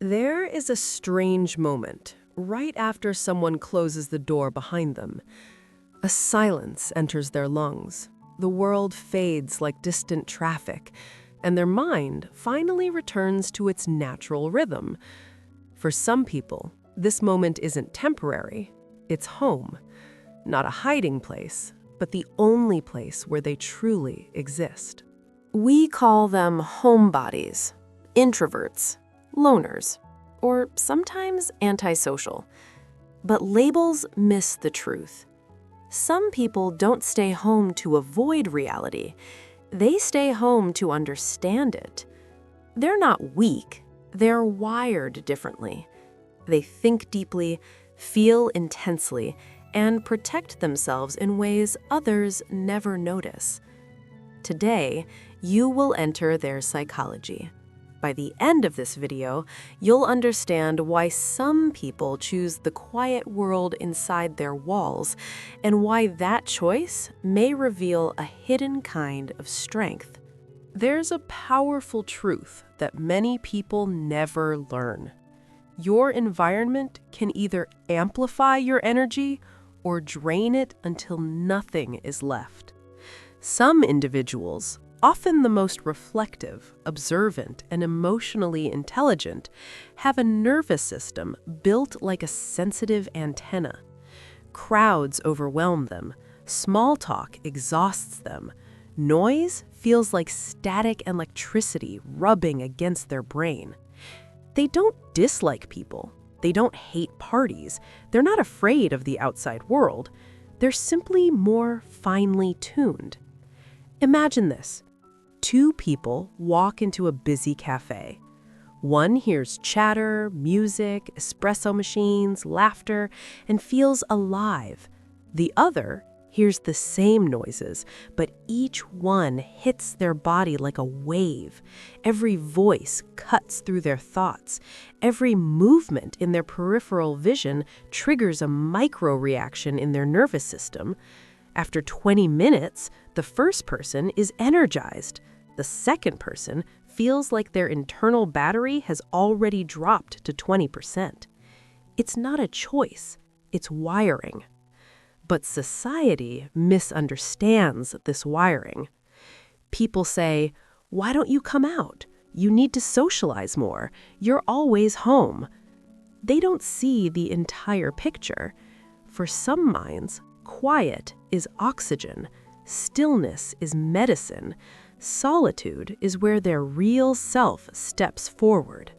There is a strange moment right after someone closes the door behind them. A silence enters their lungs. The world fades like distant traffic, and their mind finally returns to its natural rhythm. For some people, this moment isn't temporary. It's home. Not a hiding place, but the only place where they truly exist. We call them homebodies, introverts, loners, or sometimes antisocial. But labels miss the truth. Some people don't stay home to avoid reality. They stay home to understand it. They're not weak. They're wired differently. They think deeply, feel intensely, and protect themselves in ways others never notice. Today, you will enter their psychology. By the end of this video, you'll understand why some people choose the quiet world inside their walls and why that choice may reveal a hidden kind of strength. There's a powerful truth that many people never learn. Your environment can either amplify your energy or drain it until nothing is left. Some individuals, often the most reflective, observant, and emotionally intelligent, have a nervous system built like a sensitive antenna. Crowds overwhelm them. Small talk exhausts them. Noise feels like static electricity rubbing against their brain. They don't dislike people. They don't hate parties. They're not afraid of the outside world. They're simply more finely tuned. Imagine this. Two people walk into a busy cafe. One hears chatter, music, espresso machines, laughter, and feels alive. The other hears the same noises, but each one hits their body like a wave. Every voice cuts through their thoughts. Every movement in their peripheral vision triggers a micro-reaction in their nervous system. After 20 minutes, the first person is energized. The second person feels like their internal battery has already dropped to 20%. It's not a choice, it's wiring. But society misunderstands this wiring. People say, "Why don't you come out? You need to socialize more. You're always home." They don't see the entire picture. For some minds, quiet is oxygen, stillness is medicine, solitude is where their real self steps forward.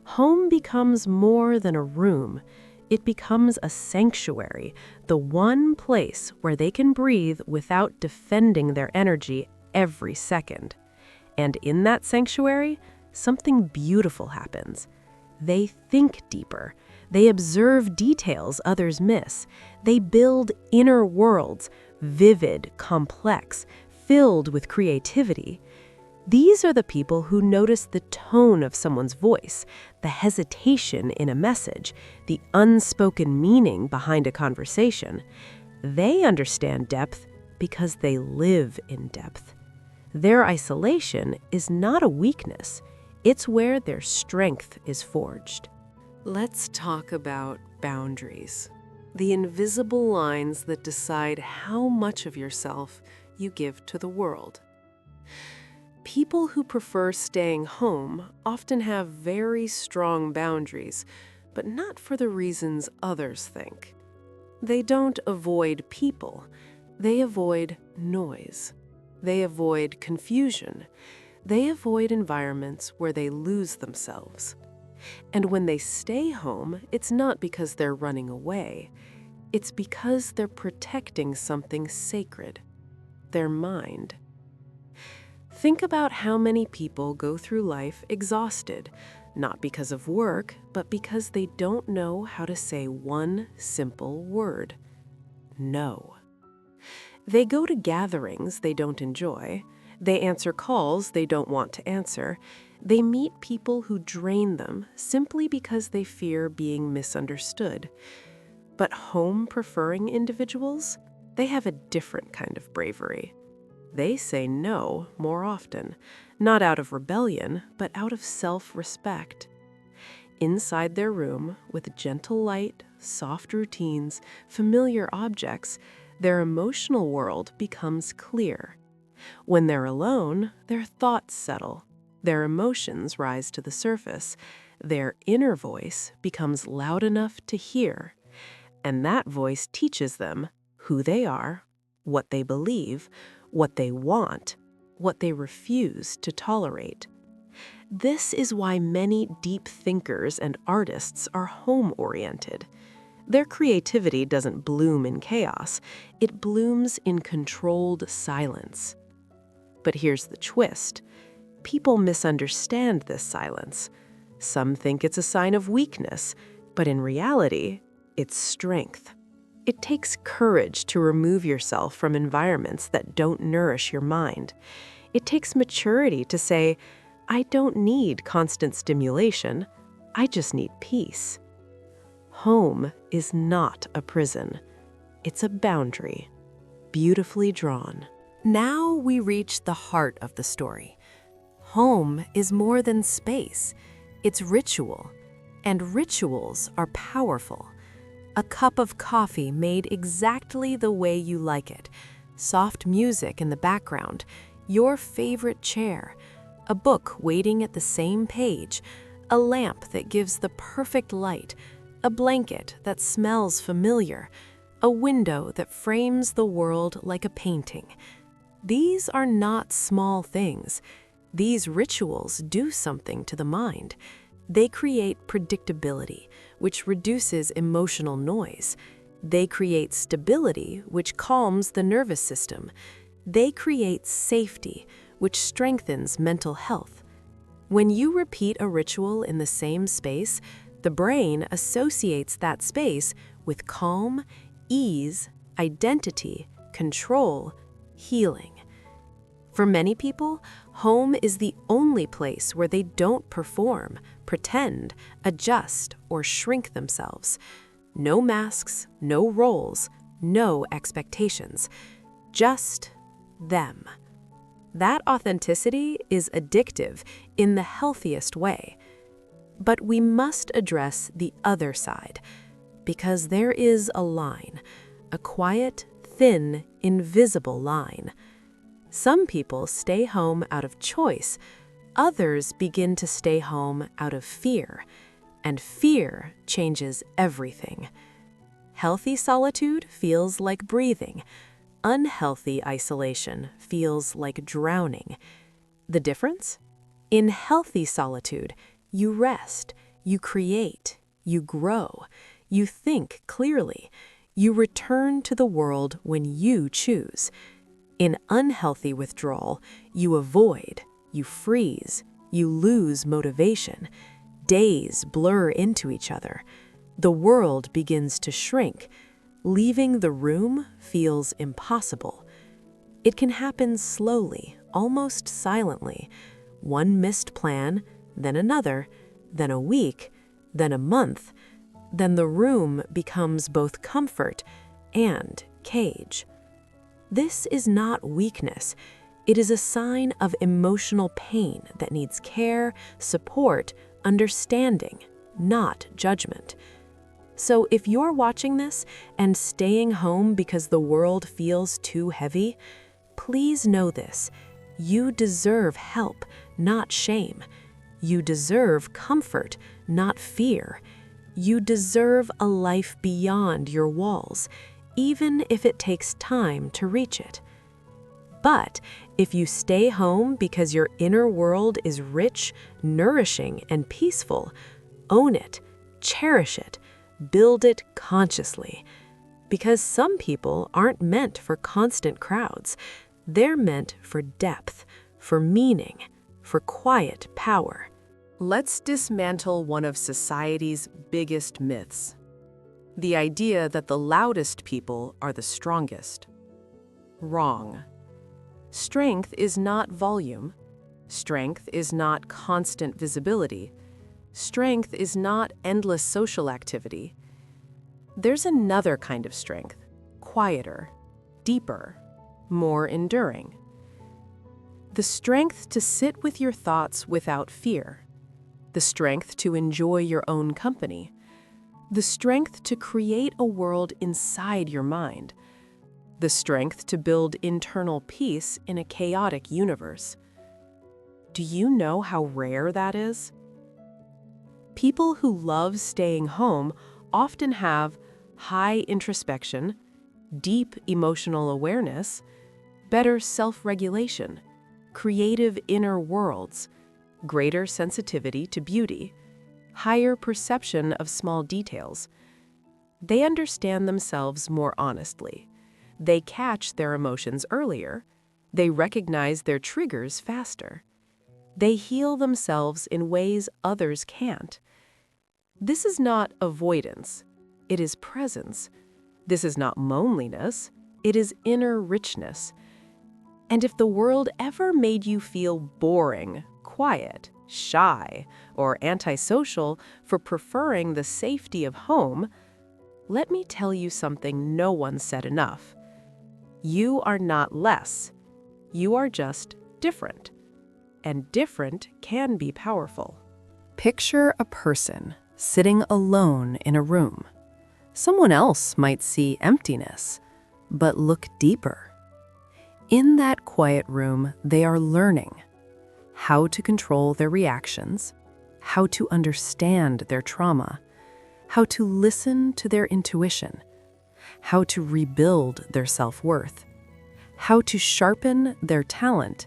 Home becomes more than a room. It becomes a sanctuary, the one place where they can breathe without defending their energy every second. And in that sanctuary, something beautiful happens. They think deeper. They observe details others miss. They build inner worlds, vivid, complex, filled with creativity. These are the people who notice the tone of someone's voice, the hesitation in a message, the unspoken meaning behind a conversation. They understand depth because they live in depth. Their isolation is not a weakness. It's where their strength is forged. Let's talk about boundaries. The invisible lines that decide how much of yourself you give to the world. People who prefer staying home often have very strong boundaries, but not for the reasons others think. They don't avoid people. They avoid noise. They avoid confusion. They avoid environments where they lose themselves. And when they stay home, it's not because they're running away. It's because they're protecting something sacred, their mind. Think about how many people go through life exhausted, not because of work, but because they don't know how to say one simple word: no. They go to gatherings they don't enjoy. They answer calls they don't want to answer. They meet people who drain them simply because they fear being misunderstood. But home-preferring individuals, they have a different kind of bravery. They say no more often, not out of rebellion, but out of self-respect. Inside their room, with gentle light, soft routines, familiar objects, their emotional world becomes clear. When they're alone, their thoughts settle, their emotions rise to the surface, their inner voice becomes loud enough to hear, and that voice teaches them who they are, what they believe, what they want, what they refuse to tolerate. This is why many deep thinkers and artists are home-oriented. Their creativity doesn't bloom in chaos, it blooms in controlled silence. But here's the twist. People misunderstand this silence. Some think it's a sign of weakness, but in reality, it's strength. It takes courage to remove yourself from environments that don't nourish your mind. It takes maturity to say, I don't need constant stimulation, I just need peace. Home is not a prison. It's a boundary, beautifully drawn. Now we reach the heart of the story. Home is more than space. It's ritual, and rituals are powerful. A cup of coffee made exactly the way you like it, soft music in the background, your favorite chair, a book waiting at the same page, a lamp that gives the perfect light, a blanket that smells familiar, a window that frames the world like a painting. These are not small things. These rituals do something to the mind. They create predictability, which reduces emotional noise. They create stability, which calms the nervous system. They create safety, which strengthens mental health. When you repeat a ritual in the same space, the brain associates that space with calm, ease, identity, control, healing. For many people, home is the only place where they don't perform, pretend, adjust, or shrink themselves. No masks, no roles, no expectations. Just them. That authenticity is addictive in the healthiest way. But we must address the other side, because there is a line, a quiet, thin, invisible line. Some people stay home out of choice, others begin to stay home out of fear, and fear changes everything. Healthy solitude feels like breathing. Unhealthy isolation feels like drowning. The difference? In healthy solitude, you rest, you create, you grow, you think clearly, you return to the world when you choose. In unhealthy withdrawal, you avoid, you freeze, you lose motivation. Days blur into each other. The world begins to shrink. Leaving the room feels impossible. It can happen slowly, almost silently. One missed plan, then another, then a week, then a month. Then the room becomes both comfort and cage. This is not weakness. It is a sign of emotional pain that needs care, support, understanding, not judgment. So if you're watching this and staying home because the world feels too heavy, please know this. You deserve help, not shame. You deserve comfort, not fear. You deserve a life beyond your walls, even if it takes time to reach it. But if you stay home because your inner world is rich, nourishing, and peaceful, own it, cherish it, build it consciously. Because some people aren't meant for constant crowds. They're meant for depth, for meaning, for quiet power. Let's dismantle one of society's biggest myths. The idea that the loudest people are the strongest. Wrong. Strength is not volume. Strength is not constant visibility. Strength is not endless social activity. There's another kind of strength, quieter, deeper, more enduring. The strength to sit with your thoughts without fear. The the strength to enjoy your own company, the strength to create a world inside your mind, the strength to build internal peace in a chaotic universe. Do you know how rare that is? People who love staying home often have high introspection, deep emotional awareness, better self-regulation, creative inner worlds, greater sensitivity to beauty, higher perception of small details. They understand themselves more honestly. They catch their emotions earlier. They recognize their triggers faster. They heal themselves in ways others can't. This is not avoidance. It is presence. This is not loneliness. It is inner richness. And if the world ever made you feel boring, quiet, shy, or antisocial for preferring the safety of home, let me tell you something no one said enough. You are not less. You are just different. And different can be powerful. Picture a person sitting alone in a room. Someone else might see emptiness, but look deeper. In that quiet room, they are learning how to control their reactions, how to understand their trauma, how to listen to their intuition, how to rebuild their self-worth, how to sharpen their talent,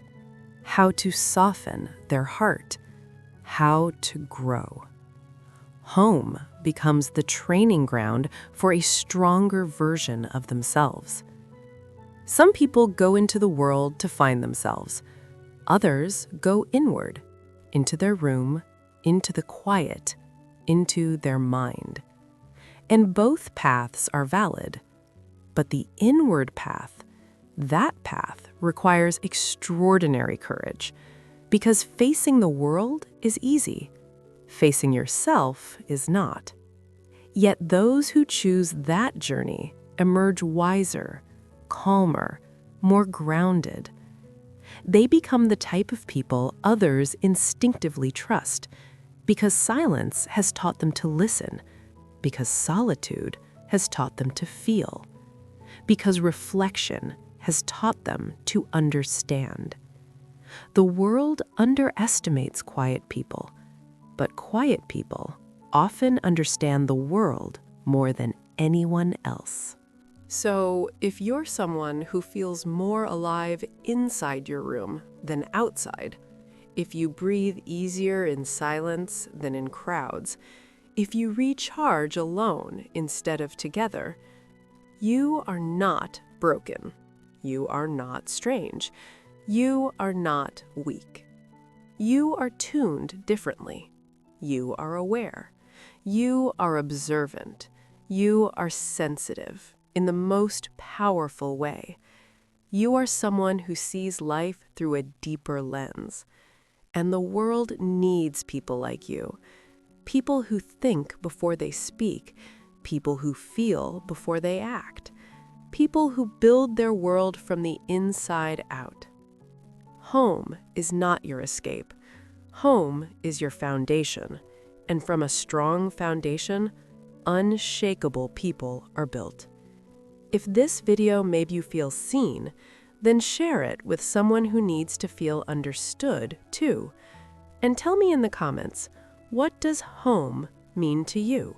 how to soften their heart, how to grow. Home becomes the training ground for a stronger version of themselves. Some people go into the world to find themselves. Others go inward, into their room, into the quiet, into their mind. And both paths are valid. But the inward path, that path requires extraordinary courage, because facing the world is easy. Facing yourself is not. Yet those who choose that journey emerge wiser, calmer, more grounded. They become the type of people others instinctively trust, because silence has taught them to listen, because solitude has taught them to feel, because reflection has taught them to understand. The world underestimates quiet people, but quiet people often understand the world more than anyone else. So, if you're someone who feels more alive inside your room than outside, if you breathe easier in silence than in crowds, if you recharge alone instead of together, you are not broken. You are not strange. You are not weak. You are tuned differently. You are aware. You are observant. You are sensitive in the most powerful way. You are someone who sees life through a deeper lens. And the world needs people like you. People who think before they speak. People who feel before they act. People who build their world from the inside out. Home is not your escape. Home is your foundation. And from a strong foundation, unshakable people are built. If this video made you feel seen, then share it with someone who needs to feel understood too. And tell me in the comments, what does home mean to you?